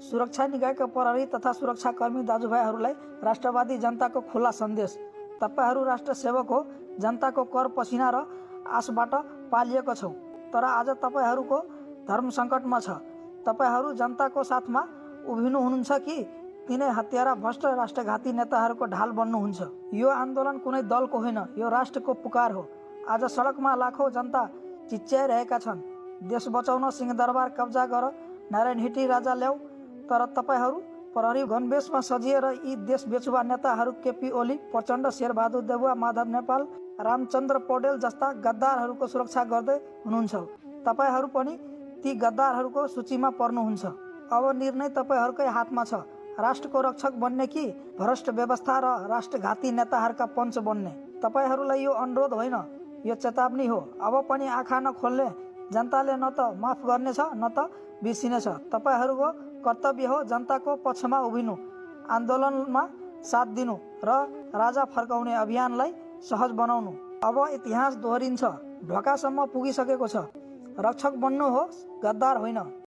सुरक्षा निकायका प्रहरी तथा सुरक्षाकर्मी दाजुभाइहरूलाई राष्ट्रवादी जनताको खुला सन्देश। तपाईहरू राष्ट्र सेवक हो, जनताको कर पसिना र आशबाट पालिएको छौ, तर आज तपाईहरूको धर्म सङ्कटमा छ। तपाईहरू जनताको साथमा उभिनु हुनुहुन्छ कि तिनै हत्यारा भ्रष्ट राष्ट्रघाती नेताहरूको ढाल बन्नुहुन्छ? यो आन्दोलन कुनै दलको होइन, यो राष्ट्रको पुकार हो। आज सडकमा लाखौँ जनता चिच्याइरहेका छन्, देश बचाउन सिंहदरबार कब्जा गर, नारायण हिटी राजा ल्याऊ। तर तपाईहरू प्रहरी गणवेशमा सजिएर यी देश बेचुवा नेताहरू केपी ओली, प्रचण्ड, शेरबहादुर देउवा, माधव नेपाल, रामचन्द्र पौडेल जस्ता गद्दारहरूको सुरक्षा गर्दै हुनुहुन्छ। तपाईहरू पनि ती गद्दारहरूको सूचीमा पर्नुहुन्छ। अब निर्णय तपाईहरूकै हातमा छ, राष्ट्रको रक्षक बन्ने कि भ्रष्ट व्यवस्था र राष्ट्रघाती नेताहरूका पञ्च बन्ने। तपाईहरूलाई यो अनुरोध होइन, यो चेतावनी हो। अब पनि आँखा नखोल्ने जनताले न त माफ गर्नेछ न त बिर्सिनेछ। तपाईहरूको कर्तव्य हो जनताको पक्षमा उभिनु, आन्दोलनमा साथ दिनु र राजा फर्काउने अभियानलाई सहज बनाउनु। अब इतिहास दोहोरिन्छ, ढोकासम्म पुगिसकेको छ। रक्षक बन्नुहोस्, गद्दार होइन।